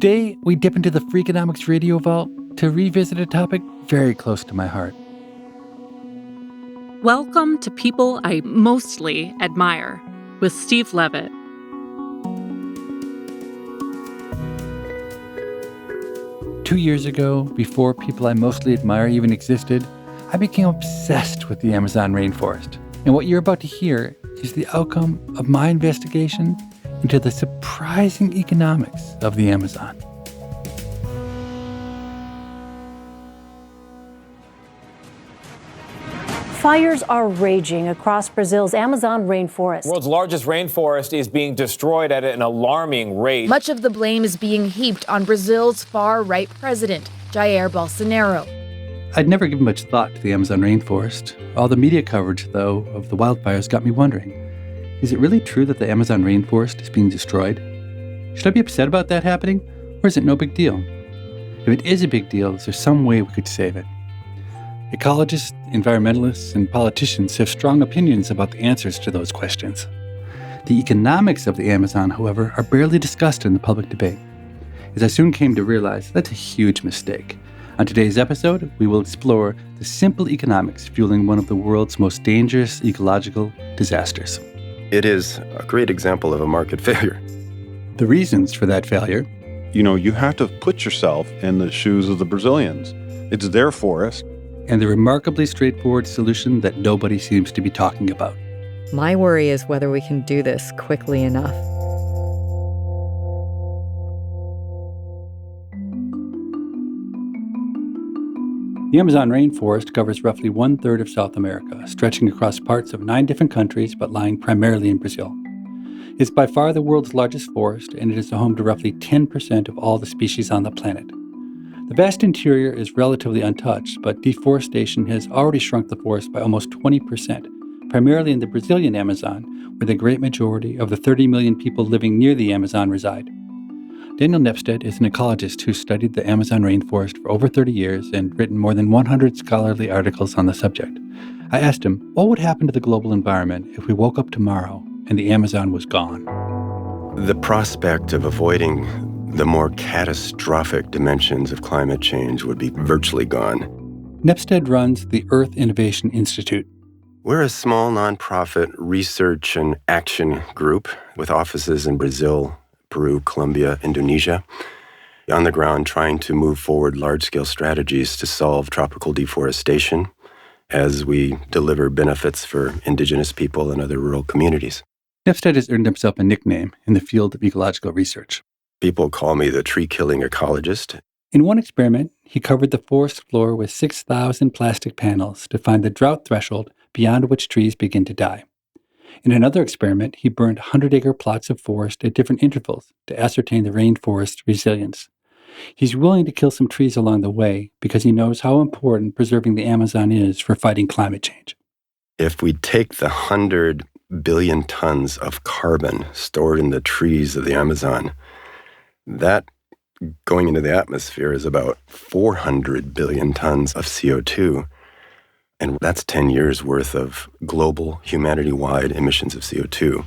Today, we dip into the Freakonomics Radio Vault to revisit a topic very close to my heart. Welcome to People I Mostly Admire with Steve Levitt. Two years ago, before People I Mostly Admire even existed, I became obsessed with the Amazon rainforest. And what you're about to hear is the outcome of my investigation into the surprising economics of the Amazon. Fires are raging across Brazil's Amazon rainforest. The world's largest rainforest is being destroyed at an alarming rate. Much of the blame is being heaped on Brazil's far-right president, Jair Bolsonaro. I'd never given much thought to the Amazon rainforest. All the media coverage, though, of the wildfires got me wondering, is it really true that the Amazon rainforest is being destroyed? Should I be upset about that happening, or is it no big deal? If it is a big deal, is there some way we could save it? Ecologists, environmentalists, and politicians have strong opinions about the answers to those questions. The economics of the Amazon, however, are barely discussed in the public debate. As I soon came to realize, that's a huge mistake. On today's episode, we will explore the simple economics fueling one of the world's most dangerous ecological disasters. It is a great example of a market failure. The reasons for that failure. You have to put yourself in the shoes of the Brazilians. It's their forest. And the remarkably straightforward solution that nobody seems to be talking about. My worry is whether we can do this quickly enough. The Amazon rainforest covers roughly 1/3 of South America, stretching across parts of 9 different countries but lying primarily in Brazil. It's by far the world's largest forest, and it is the home to roughly 10% of all the species on the planet. The vast interior is relatively untouched, but deforestation has already shrunk the forest by almost 20%, primarily in the Brazilian Amazon, where the great majority of the 30 million people living near the Amazon reside. Daniel Nepstead is an ecologist who studied the Amazon rainforest for over 30 years and written more than 100 scholarly articles on the subject. I asked him, what would happen to the global environment if we woke up tomorrow and the Amazon was gone? The prospect of avoiding the more catastrophic dimensions of climate change would be virtually gone. Nepstead runs the Earth Innovation Institute. We're a small nonprofit research and action group with offices in Brazil, Peru, Colombia, Indonesia, on the ground trying to move forward large-scale strategies to solve tropical deforestation as we deliver benefits for indigenous people and other rural communities. Nepstead has earned himself a nickname in the field of ecological research. People call me the tree-killing ecologist. In one experiment, he covered the forest floor with 6,000 plastic panels to find the drought threshold beyond which trees begin to die. In another experiment, he burned 100-acre plots of forest at different intervals to ascertain the rainforest's resilience. He's willing to kill some trees along the way because he knows how important preserving the Amazon is for fighting climate change. If we take the 100 billion tons of carbon stored in the trees of the Amazon, that going into the atmosphere is about 400 billion tons of CO2. And that's 10 years worth of global, humanity-wide emissions of CO2.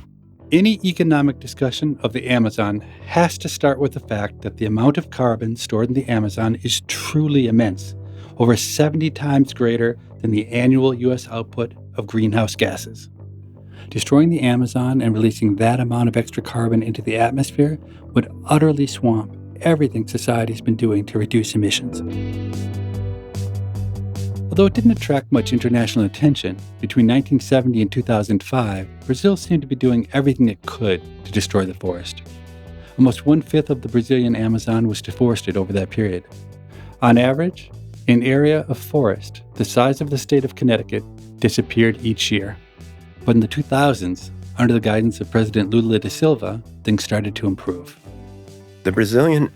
Any economic discussion of the Amazon has to start with the fact that the amount of carbon stored in the Amazon is truly immense, over 70 times greater than the annual U.S. output of greenhouse gases. Destroying the Amazon and releasing that amount of extra carbon into the atmosphere would utterly swamp everything society's been doing to reduce emissions. Although it didn't attract much international attention, between 1970 and 2005, Brazil seemed to be doing everything it could to destroy the forest. Almost 1/5 of the Brazilian Amazon was deforested over that period. On average, an area of forest the size of the state of Connecticut disappeared each year. But in the 2000s, under the guidance of President Lula da Silva, things started to improve. The Brazilian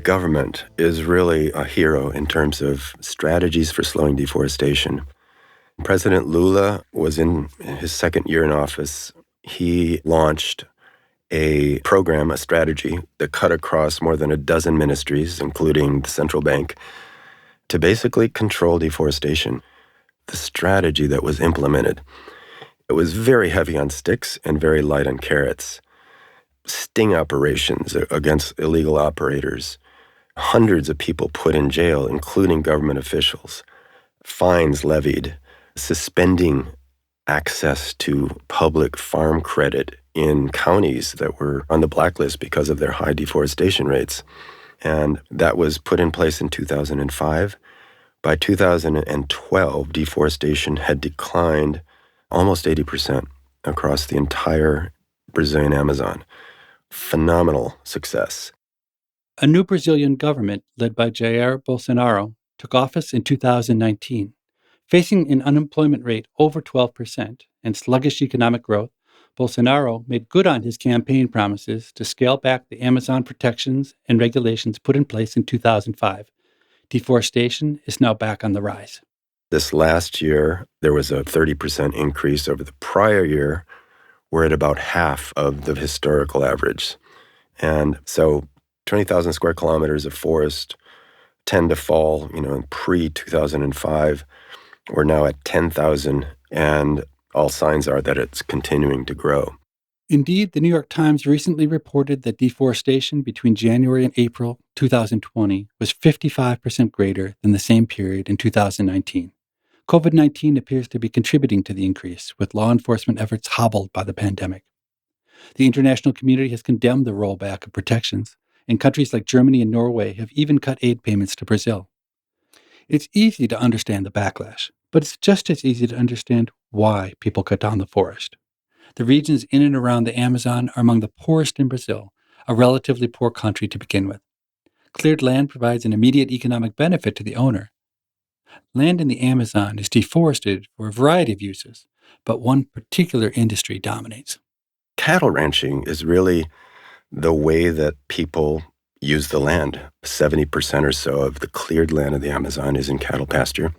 government is really a hero in terms of strategies for slowing deforestation. President Lula was in his second year in office. He launched a program, a strategy that cut across more than a dozen ministries, including the central bank, to basically control deforestation. The strategy that was implemented, it was very heavy on sticks and very light on carrots. Sting operations against illegal operators, hundreds of people put in jail, including government officials, fines levied, suspending access to public farm credit in counties that were on the blacklist because of their high deforestation rates. And that was put in place in 2005. By 2012, deforestation had declined almost 80% across the entire Brazilian Amazon. Phenomenal success. A new Brazilian government led by Jair Bolsonaro took office in 2019. Facing an unemployment rate over 12% and sluggish economic growth, Bolsonaro made good on his campaign promises to scale back the Amazon protections and regulations put in place in 2005. Deforestation is now back on the rise. This last year, there was a 30% increase over the prior year. We're at about half of the historical average. And so 20,000 square kilometers of forest tend to fall, in pre-2005. We're now at 10,000, and all signs are that it's continuing to grow. Indeed, the New York Times recently reported that deforestation between January and April 2020 was 55% greater than the same period in 2019. COVID-19 appears to be contributing to the increase, with law enforcement efforts hobbled by the pandemic. The international community has condemned the rollback of protections, and countries like Germany and Norway have even cut aid payments to Brazil. It's easy to understand the backlash, but it's just as easy to understand why people cut down the forest. The regions in and around the Amazon are among the poorest in Brazil, a relatively poor country to begin with. Cleared land provides an immediate economic benefit to the owner. Land in the Amazon is deforested for a variety of uses, but one particular industry dominates. Cattle ranching is really the way that people use the land. 70% or so of the cleared land of the Amazon is in cattle pasture.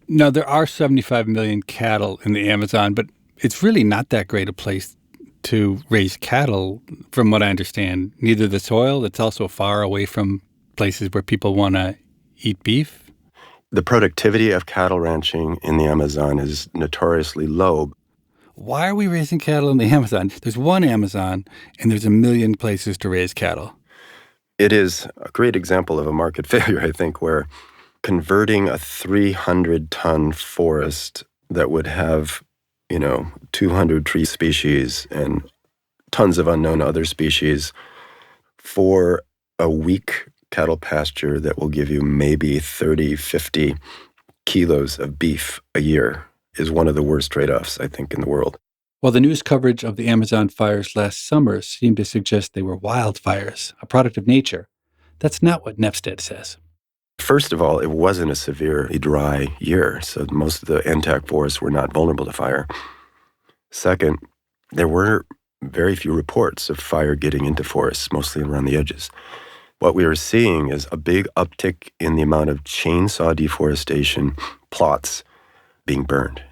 Now, there are 75 million cattle in the Amazon, but it's really not that great a place to raise cattle, from what I understand. Neither the soil, it's also far away from places where people want to eat beef. The productivity of cattle ranching in the Amazon is notoriously low. Why are we raising cattle in the Amazon? There's one Amazon, and there's a million places to raise cattle. It is a great example of a market failure, I think, where converting a 300-ton forest that would have 200 tree species and tons of unknown other species for a weak cattle pasture that will give you maybe 30, 50 kilos of beef a year is one of the worst trade-offs, I think, in the world. While the news coverage of the Amazon fires last summer seemed to suggest they were wildfires, a product of nature, that's not what Nepstead says. First of all, it wasn't a severely dry year, so most of the intact forests were not vulnerable to fire. Second, there were very few reports of fire getting into forests, mostly around the edges. What we were seeing is a big uptick in the amount of chainsaw deforestation plots being burned.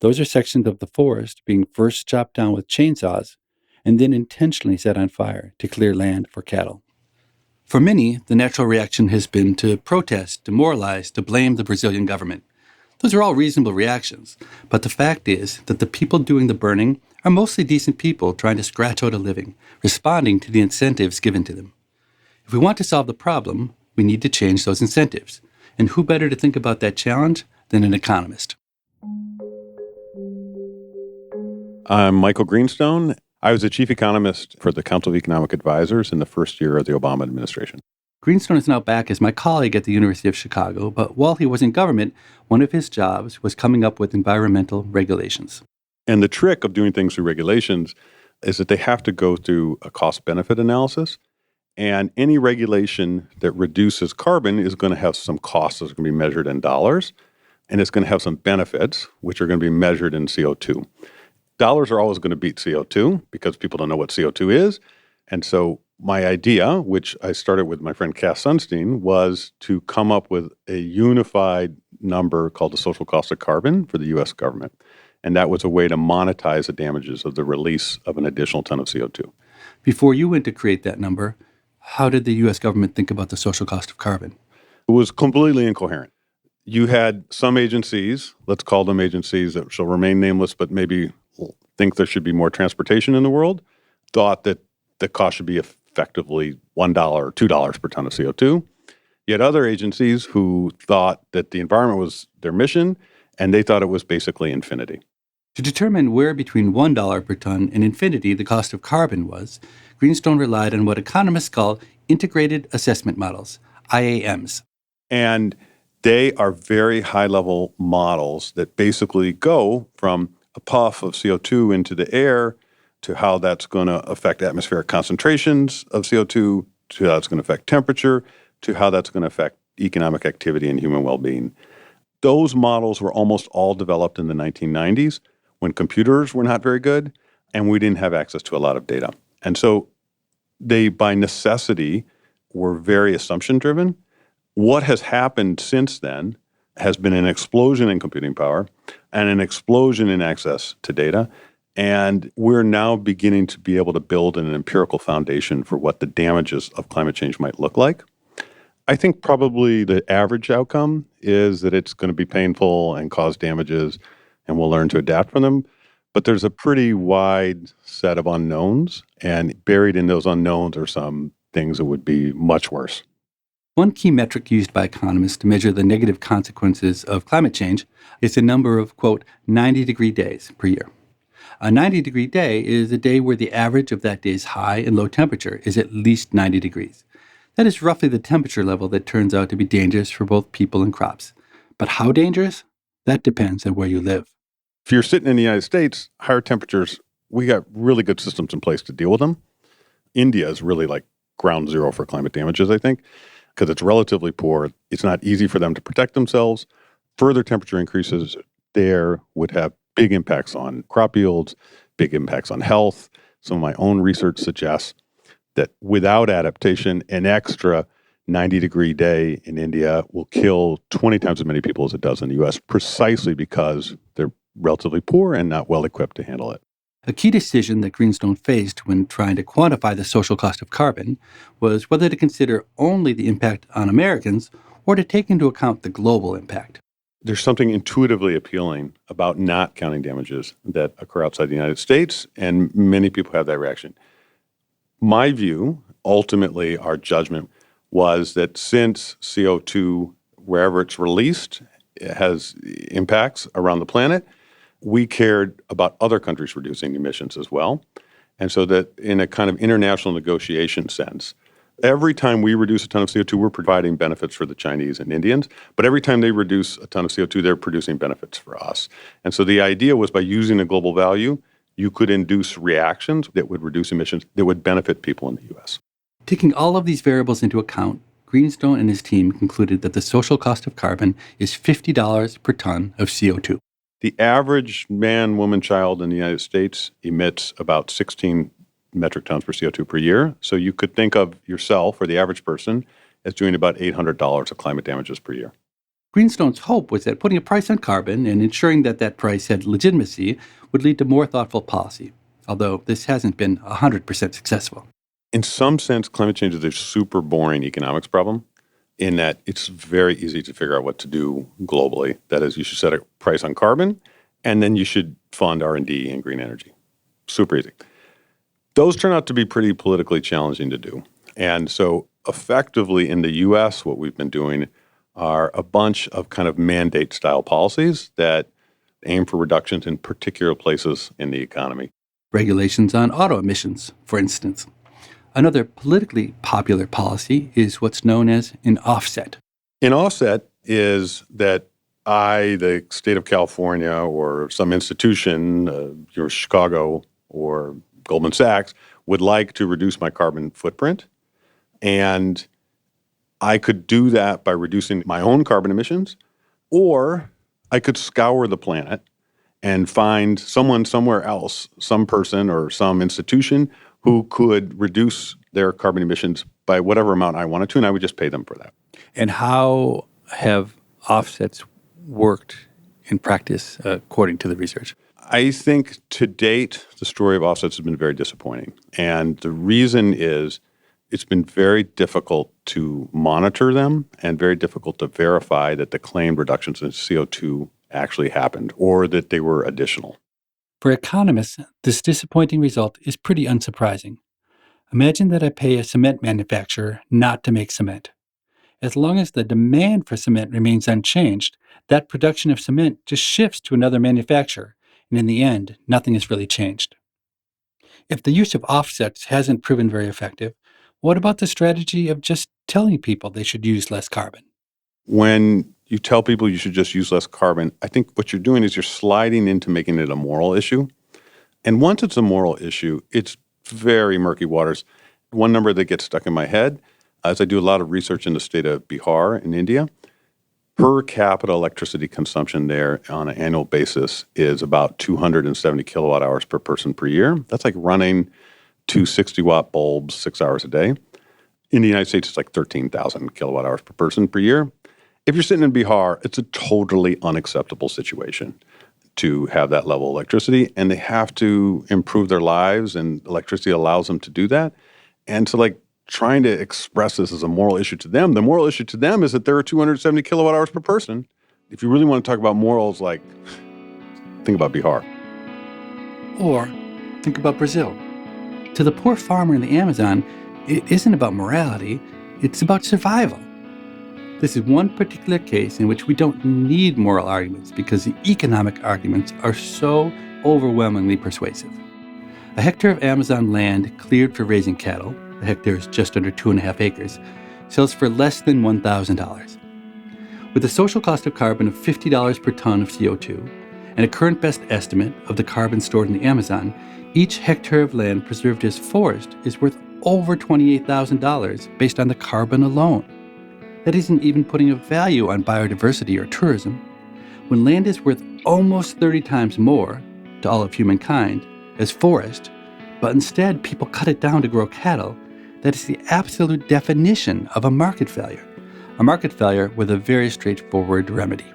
Those are sections of the forest being first chopped down with chainsaws and then intentionally set on fire to clear land for cattle. For many, the natural reaction has been to protest, demoralize, to blame the Brazilian government. Those are all reasonable reactions, but the fact is that the people doing the burning are mostly decent people trying to scratch out a living, responding to the incentives given to them. If we want to solve the problem, we need to change those incentives. And who better to think about that challenge than an economist? I'm Michael Greenstone. I was the chief economist for the Council of Economic Advisors in the first year of the Obama administration. Greenstone is now back as my colleague at the University of Chicago, but while he was in government, one of his jobs was coming up with environmental regulations. And the trick of doing things through regulations is that they have to go through a cost-benefit analysis. And any regulation that reduces carbon is going to have some costs that's going to be measured in dollars, and it's going to have some benefits, which are going to be measured in CO2. Dollars are always going to beat CO2 because people don't know what CO2 is. And so my idea, which I started with my friend Cass Sunstein, was to come up with a unified number called the social cost of carbon for the U.S. government. And that was a way to monetize the damages of the release of an additional ton of CO2. Before you went to create that number, how did the U.S. government think about the social cost of carbon? It was completely incoherent. You had some agencies, let's call them agencies that shall remain nameless, but maybe think there should be more transportation in the world, thought that the cost should be effectively $1 or $2 per ton of CO2. You had other agencies who thought that the environment was their mission, and they thought it was basically infinity. To determine where between $1 per ton and infinity the cost of carbon was, Greenstone relied on what economists call integrated assessment models, IAMs. And they are very high-level models that basically go from a puff of CO2 into the air to how that's going to affect atmospheric concentrations of CO2, to how it's going to affect temperature, to how that's going to affect economic activity and human well-being. Those models were almost all developed in the 1990s when computers were not very good and we didn't have access to a lot of data. And so they, by necessity, were very assumption-driven. What has happened since then has been an explosion in computing power and an explosion in access to data. And we're now beginning to be able to build an empirical foundation for what the damages of climate change might look like. I think probably the average outcome is that it's going to be painful and cause damages, and we'll learn to adapt from them. But there's a pretty wide set of unknowns, and buried in those unknowns are some things that would be much worse. One key metric used by economists to measure the negative consequences of climate change is the number of, quote, 90-degree days per year. A 90-degree day is a day where the average of that day's high and low temperature is at least 90 degrees. That is roughly the temperature level that turns out to be dangerous for both people and crops. But how dangerous? That depends on where you live. If you're sitting in the United States, higher temperatures, we got really good systems in place to deal with them. India is really like ground zero for climate damages, I think, because it's relatively poor. It's not easy for them to protect themselves. Further temperature increases there would have big impacts on crop yields, big impacts on health. Some of my own research suggests that without adaptation, an extra 90-degree day in India will kill 20 times as many people as it does in the U.S., precisely because they're relatively poor and not well equipped to handle it. A key decision that Greenstone faced when trying to quantify the social cost of carbon was whether to consider only the impact on Americans or to take into account the global impact. There's something intuitively appealing about not counting damages that occur outside the United States, and many people have that reaction. My view, ultimately our judgment, was that since CO2, wherever it's released, has impacts around the planet, we cared about other countries reducing emissions as well. And so that in a kind of international negotiation sense, every time we reduce a ton of CO2, we're providing benefits for the Chinese and Indians. But every time they reduce a ton of CO2, they're producing benefits for us. And so the idea was by using a global value, you could induce reactions that would reduce emissions that would benefit people in the U.S. Taking all of these variables into account, Greenstone and his team concluded that the social cost of carbon is $50 per ton of CO2. The average man, woman, child in the United States emits about 16 metric tons per CO2 per year. So you could think of yourself, or the average person, as doing about $800 of climate damages per year. Greenstone's hope was that putting a price on carbon and ensuring that that price had legitimacy would lead to more thoughtful policy, although this hasn't been 100% successful. In some sense, climate change is a super boring economics problem in that it's very easy to figure out what to do globally. That is, you should set a price on carbon, and then you should fund R&D in green energy. Super easy. Those turn out to be pretty politically challenging to do. And so effectively in the U.S., what we've been doing are a bunch of kind of mandate-style policies that aim for reductions in particular places in the economy. Regulations on auto emissions, for instance. Another politically popular policy is what's known as an offset. An offset is that I, the state of California, or some institution, your Chicago or Goldman Sachs, would like to reduce my carbon footprint. And I could do that by reducing my own carbon emissions, or I could scour the planet and find someone somewhere else, some person or some institution who could reduce their carbon emissions by whatever amount I wanted to, and I would just pay them for that. And how have offsets worked in practice according to the research? I think to date, the story of offsets has been very disappointing. And the reason is it's been very difficult to monitor them and very difficult to verify that the claimed reductions in CO2 actually happened or that they were additional. For economists, this disappointing result is pretty unsurprising. Imagine that I pay a cement manufacturer not to make cement. As long as the demand for cement remains unchanged, that production of cement just shifts to another manufacturer, and in the end, nothing has really changed. If the use of offsets hasn't proven very effective, what about the strategy of just telling people they should use less carbon? When you tell people you should just use less carbon, I think what you're doing is you're sliding into making it a moral issue. And once it's a moral issue, it's very murky waters. One number that gets stuck in my head, as I do a lot of research in the state of Bihar in India, per capita electricity consumption there on an annual basis is about 270 kilowatt hours per person per year. That's like running two 60-watt bulbs 6 hours a day. In the United States, it's like 13,000 kilowatt hours per person per year. If you're sitting in Bihar, it's a totally unacceptable situation to have that level of electricity, and they have to improve their lives, and electricity allows them to do that. And so, trying to express this as a moral issue to them, the moral issue to them is that there are 270 kilowatt hours per person. If you really want to talk about morals, think about Bihar. Or think about Brazil. To the poor farmer in the Amazon, it isn't about morality, it's about survival. This is one particular case in which we don't need moral arguments because the economic arguments are so overwhelmingly persuasive. A hectare of Amazon land cleared for raising cattle, a hectare is just under 2.5 acres, sells for less than $1,000. With a social cost of carbon of $50 per ton of CO2 and a current best estimate of the carbon stored in the Amazon, each hectare of land preserved as forest is worth over $28,000 based on the carbon alone. That isn't even putting a value on biodiversity or tourism. When land is worth almost 30 times more to all of humankind as forest, but instead people cut it down to grow cattle, that is the absolute definition of a market failure. A market failure with a very straightforward remedy.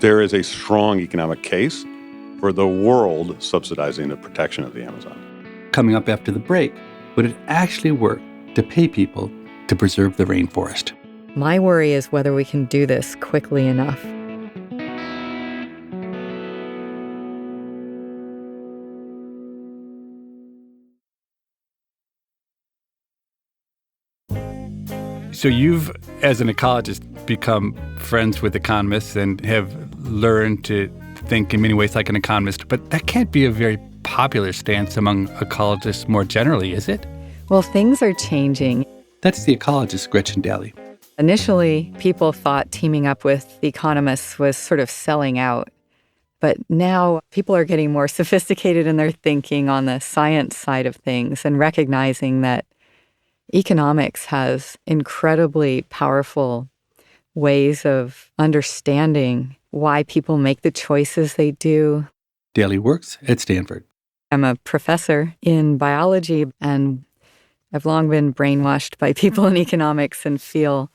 There is a strong economic case for the world subsidizing the protection of the Amazon. Coming up after the break, would it actually work to pay people to preserve the rainforest? My worry is whether we can do this quickly enough. So you've, as an ecologist, become friends with economists and have learned to think in many ways like an economist, but that can't be a very popular stance among ecologists more generally, is it? Well, things are changing. That's the ecologist, Gretchen Daly. Initially, people thought teaming up with economists was sort of selling out. But now people are getting more sophisticated in their thinking on the science side of things and recognizing that economics has incredibly powerful ways of understanding why people make the choices they do. Daly works at Stanford. I'm a professor in biology, and I've long been brainwashed by people in economics and feel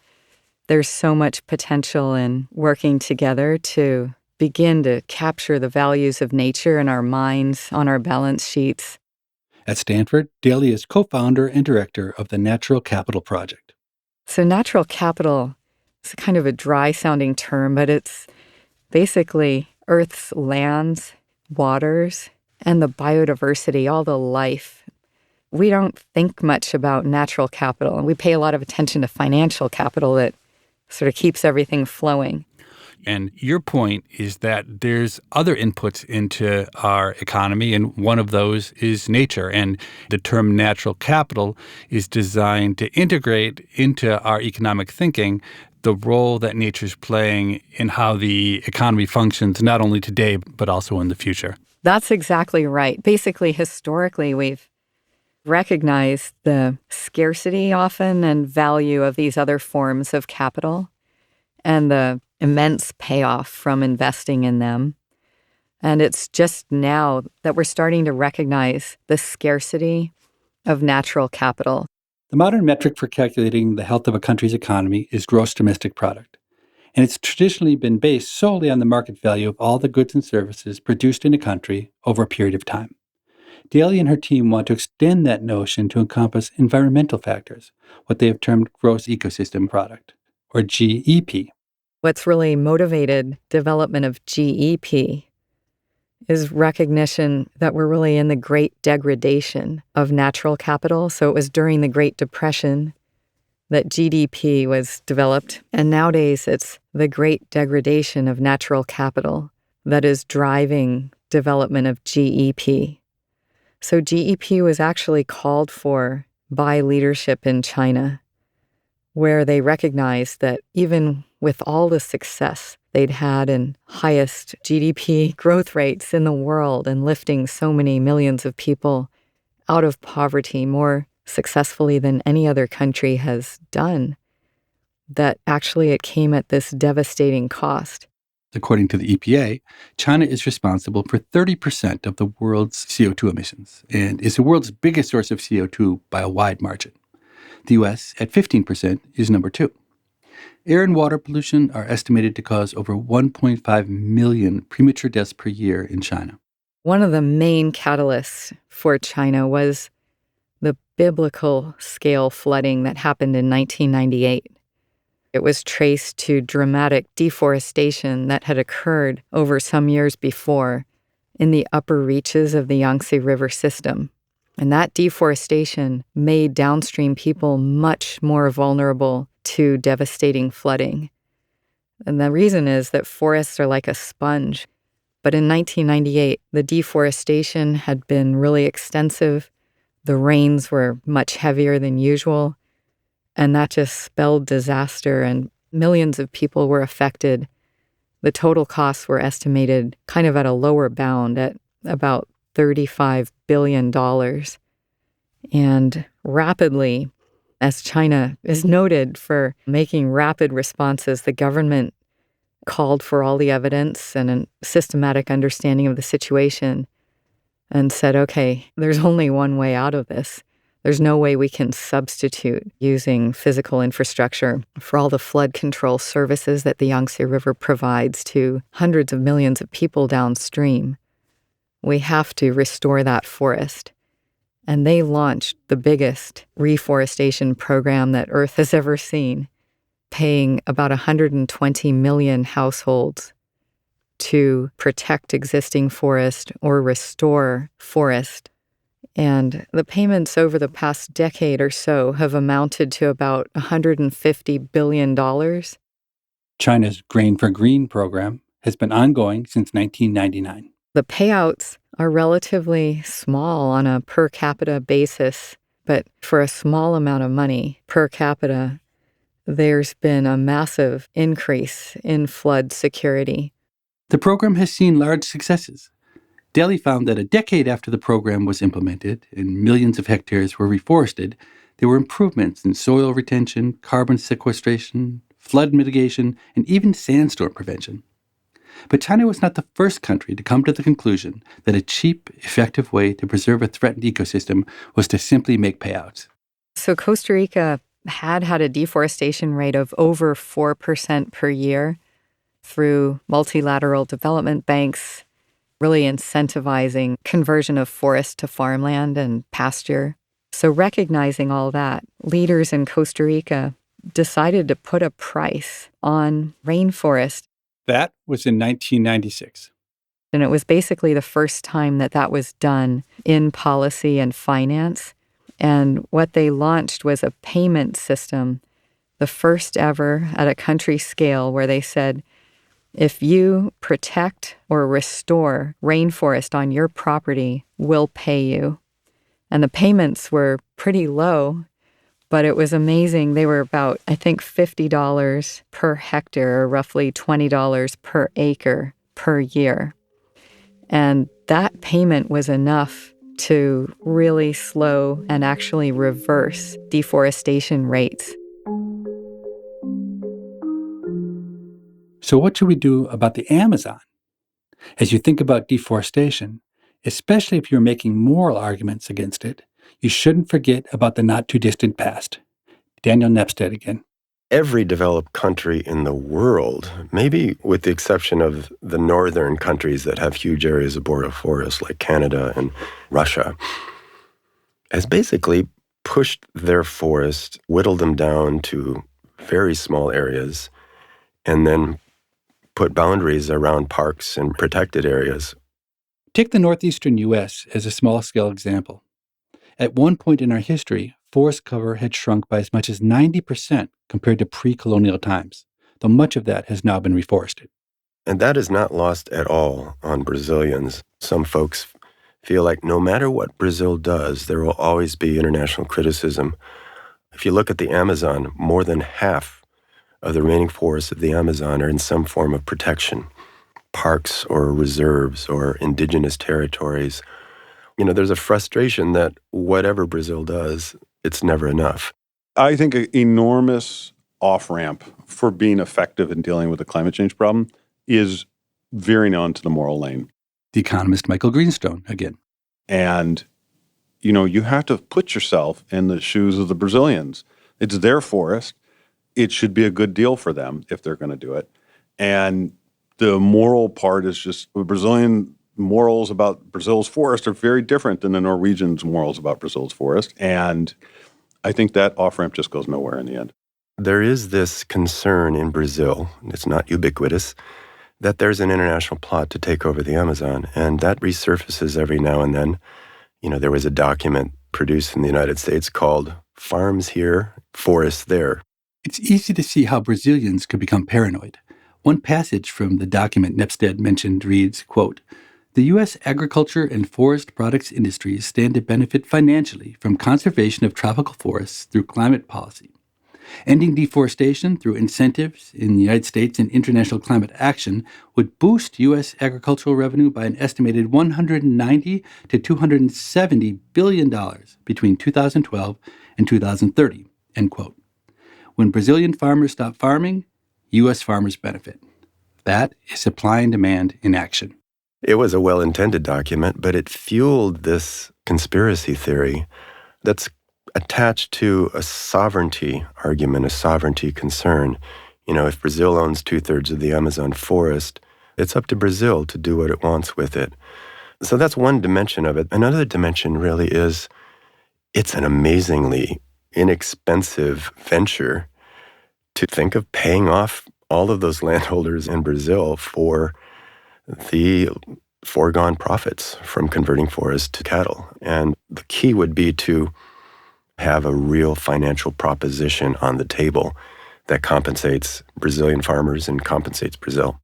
there's so much potential in working together to begin to capture the values of nature in our minds, on our balance sheets. At Stanford, Daly is co-founder and director of the Natural Capital Project. So natural capital is kind of a dry-sounding term, but it's basically Earth's lands, waters, and the biodiversity, all the life. We don't think much about natural capital, and we pay a lot of attention to financial capital that sort of keeps everything flowing. And your point is that there's other inputs into our economy, and one of those is nature. And the term natural capital is designed to integrate into our economic thinking the role that nature's playing in how the economy functions, not only today, but also in the future. That's exactly right. Basically, historically, we've recognized the scarcity often and value of these other forms of capital and the immense payoff from investing in them. And it's just now that we're starting to recognize the scarcity of natural capital. The modern metric for calculating the health of a country's economy is gross domestic product. And it's traditionally been based solely on the market value of all the goods and services produced in a country over a period of time. Daly and her team want to extend that notion to encompass environmental factors, what they have termed gross ecosystem product, or GEP. What's really motivated development of GEP is recognition that we're really in the great degradation of natural capital. So it was during the Great Depression that GDP was developed, and nowadays it's the great degradation of natural capital that is driving development of GEP. So GEP was actually called for by leadership in China, where they recognized that even with all the success they'd had in highest GDP growth rates in the world and lifting so many millions of people out of poverty more successfully than any other country has done, that actually it came at this devastating cost. According to the EPA, China is responsible for 30% of the world's CO2 emissions and is the world's biggest source of CO2 by a wide margin. The U.S., at 15%, is number 2. Air and water pollution are estimated to cause over 1.5 million premature deaths per year in China. One of the main catalysts for China was the biblical scale flooding that happened in 1998. It was traced to dramatic deforestation that had occurred over some years before in the upper reaches of the Yangtze River system. And that deforestation made downstream people much more vulnerable to devastating flooding. And the reason is that forests are like a sponge. But in 1998, the deforestation had been really extensive. The rains were much heavier than usual. And that just spelled disaster, and millions of people were affected. The total costs were estimated kind of at a lower bound at about $35 billion. And rapidly, as China is noted for making rapid responses, the government called for all the evidence and a systematic understanding of the situation and said, okay, there's only one way out of this. There's no way we can substitute using physical infrastructure for all the flood control services that the Yangtze River provides to hundreds of millions of people downstream. We have to restore that forest. And they launched the biggest reforestation program that Earth has ever seen, paying about 120 million households to protect existing forest or restore forest. And the payments over the past decade or so have amounted to about $150 billion. China's Grain for Green program has been ongoing since 1999. The payouts are relatively small on a per capita basis, but for a small amount of money per capita, there's been a massive increase in flood security. The program has seen large successes. Delhi found that a decade after the program was implemented and millions of hectares were reforested, there were improvements in soil retention, carbon sequestration, flood mitigation, and even sandstorm prevention. But China was not the first country to come to the conclusion that a cheap, effective way to preserve a threatened ecosystem was to simply make payouts. So Costa Rica had a deforestation rate of over 4% per year through multilateral development banks, really incentivizing conversion of forest to farmland and pasture. So recognizing all that, leaders in Costa Rica decided to put a price on rainforest. That was in 1996. And it was basically the first time that was done in policy and finance. And what they launched was a payment system, the first ever at a country scale, where they said, if you protect or restore rainforest on your property, we'll pay you. And the payments were pretty low, but it was amazing. They were about, I think, $50 per hectare, or roughly $20 per acre per year. And that payment was enough to really slow and actually reverse deforestation rates. So what should we do about the Amazon? As you think about deforestation, especially if you're making moral arguments against it, you shouldn't forget about the not-too-distant past. Daniel Nepstead again. Every developed country in the world, maybe with the exception of the northern countries that have huge areas of boreal forest like Canada and Russia, has basically pushed their forest, whittled them down to very small areas, and then put boundaries around parks and protected areas. Take the northeastern U.S. as a small-scale example. At one point in our history, forest cover had shrunk by as much as 90% compared to pre-colonial times, though much of that has now been reforested. And that is not lost at all on Brazilians. Some folks feel like no matter what Brazil does, there will always be international criticism. If you look at the Amazon, more than half of the remaining forests of the Amazon are in some form of protection, parks or reserves or indigenous territories. There's a frustration that whatever Brazil does, it's never enough. I think an enormous off-ramp for being effective in dealing with the climate change problem is veering onto the moral lane. The economist Michael Greenstone again. And, you have to put yourself in the shoes of the Brazilians. It's their forest. It should be a good deal for them if they're going to do it. And the moral part is just the Brazilian morals about Brazil's forest are very different than the Norwegians' morals about Brazil's forest. And I think that off-ramp just goes nowhere in the end. There is this concern in Brazil, it's not ubiquitous, that there's an international plot to take over the Amazon. And that resurfaces every now and then. There was a document produced in the United States called Farms Here, Forests There. It's easy to see how Brazilians could become paranoid. One passage from the document Nepstead mentioned reads, quote, "The U.S. agriculture and forest products industries stand to benefit financially from conservation of tropical forests through climate policy. Ending deforestation through incentives in the United States and international climate action would boost U.S. agricultural revenue by an estimated $190 to $270 billion between 2012 and 2030, end quote. When Brazilian farmers stop farming, U.S. farmers benefit. That is supply and demand in action." It was a well-intended document, but it fueled this conspiracy theory that's attached to a sovereignty argument, a sovereignty concern. If Brazil owns 2/3 of the Amazon forest, it's up to Brazil to do what it wants with it. So that's one dimension of it. Another dimension really is it's an amazingly inexpensive venture to think of paying off all of those landholders in Brazil for the foregone profits from converting forests to cattle. And the key would be to have a real financial proposition on the table that compensates Brazilian farmers and compensates Brazil.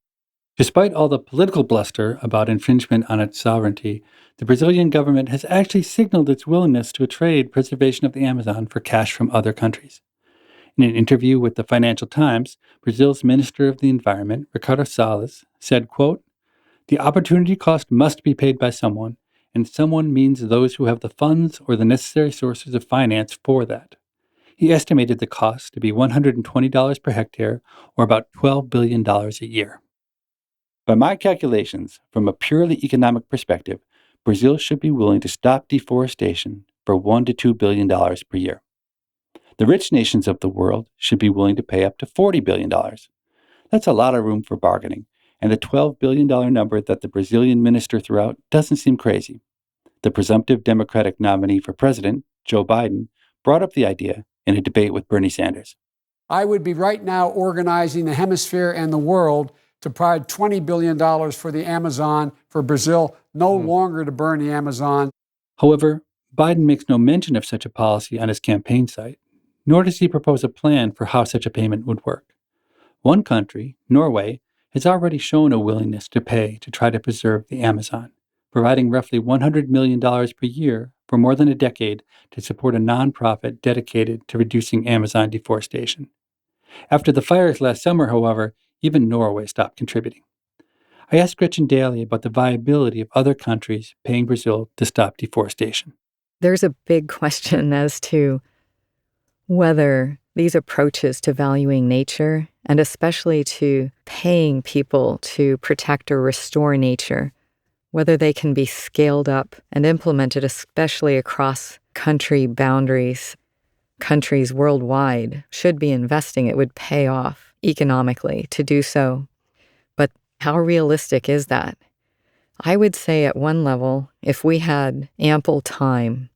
Despite all the political bluster about infringement on its sovereignty, the Brazilian government has actually signaled its willingness to trade preservation of the Amazon for cash from other countries. In an interview with the Financial Times, Brazil's Minister of the Environment, Ricardo Salles, said, quote, "The opportunity cost must be paid by someone, and someone means those who have the funds or the necessary sources of finance for that." He estimated the cost to be $120 per hectare, or about $12 billion a year. By my calculations, from a purely economic perspective, Brazil should be willing to stop deforestation for $1 to $2 billion per year. The rich nations of the world should be willing to pay up to $40 billion. That's a lot of room for bargaining, and the $12 billion number that the Brazilian minister threw out doesn't seem crazy. The presumptive Democratic nominee for president, Joe Biden, brought up the idea in a debate with Bernie Sanders. "I would be right now organizing the hemisphere and the world to provide $20 billion for the Amazon, for Brazil no longer to burn the Amazon." However, Biden makes no mention of such a policy on his campaign site, nor does he propose a plan for how such a payment would work. One country, Norway, has already shown a willingness to pay to try to preserve the Amazon, providing roughly $100 million per year for more than a decade to support a nonprofit dedicated to reducing Amazon deforestation. After the fires last summer, however, even Norway stopped contributing. I asked Gretchen Daly about the viability of other countries paying Brazil to stop deforestation. There's a big question as to whether these approaches to valuing nature, and especially to paying people to protect or restore nature, whether they can be scaled up and implemented, especially across country boundaries. Countries worldwide should be investing. It would pay off economically to do so. But how realistic is that? I would say at one level, if we had ample time,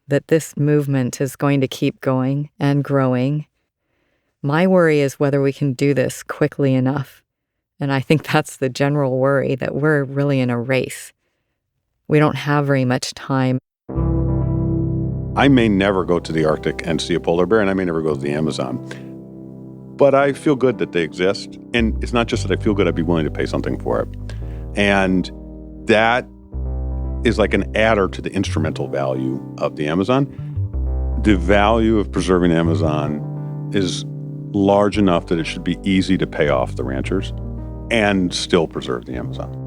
that this movement is going to keep going and growing. My worry is whether we can do this quickly enough. And I think that's the general worry, that we're really in a race. We don't have very much time. I may never go to the Arctic and see a polar bear, and I may never go to the Amazon. But I feel good that they exist. And it's not just that I feel good, I'd be willing to pay something for it. And that is like an adder to the instrumental value of the Amazon. The value of preserving the Amazon is large enough that it should be easy to pay off the ranchers and still preserve the Amazon.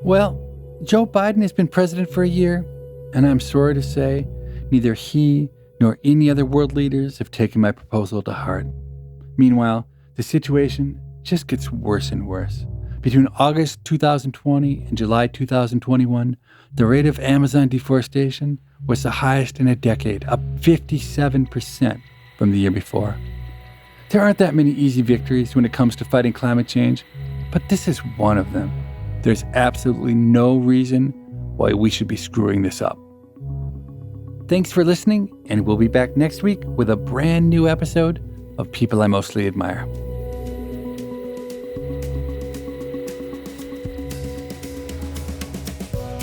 Well, Joe Biden has been president for a year, and I'm sorry to say, neither he nor any other world leaders have taken my proposal to heart. Meanwhile, the situation just gets worse and worse. Between August 2020 and July 2021, the rate of Amazon deforestation was the highest in a decade, up 57% from the year before. There aren't that many easy victories when it comes to fighting climate change, but this is one of them. There's absolutely no reason why we should be screwing this up. Thanks for listening, and we'll be back next week with a brand new episode of People I Mostly Admire.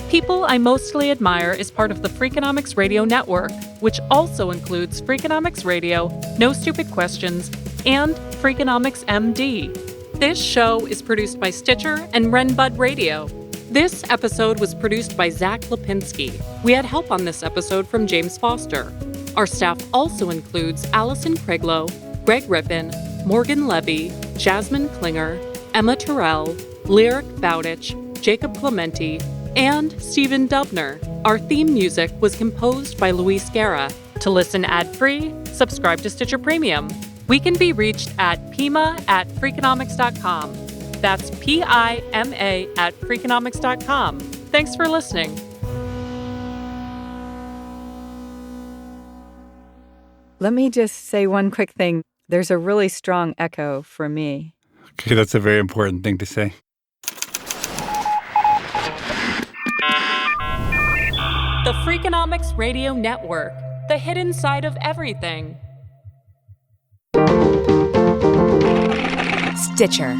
People I Mostly Admire is part of the Freakonomics Radio Network, which also includes Freakonomics Radio, No Stupid Questions, and Freakonomics MD. This show is produced by Stitcher and Renbud Radio. This episode was produced by Zach Lipinski. We had help on this episode from James Foster. Our staff also includes Allison Craiglow, Greg Rippin, Morgan Levy, Jasmine Klinger, Emma Terrell, Lyric Bowditch, Jacob Clementi, and Stephen Dubner. Our theme music was composed by Luis Guerra. To listen ad-free, subscribe to Stitcher Premium. We can be reached at pima@freakonomics.com. That's PIMA@freakonomics.com. Thanks for listening. Let me just say one quick thing. There's a really strong echo for me. Okay, that's a very important thing to say. The Freakonomics Radio Network, the hidden side of everything. Stitcher.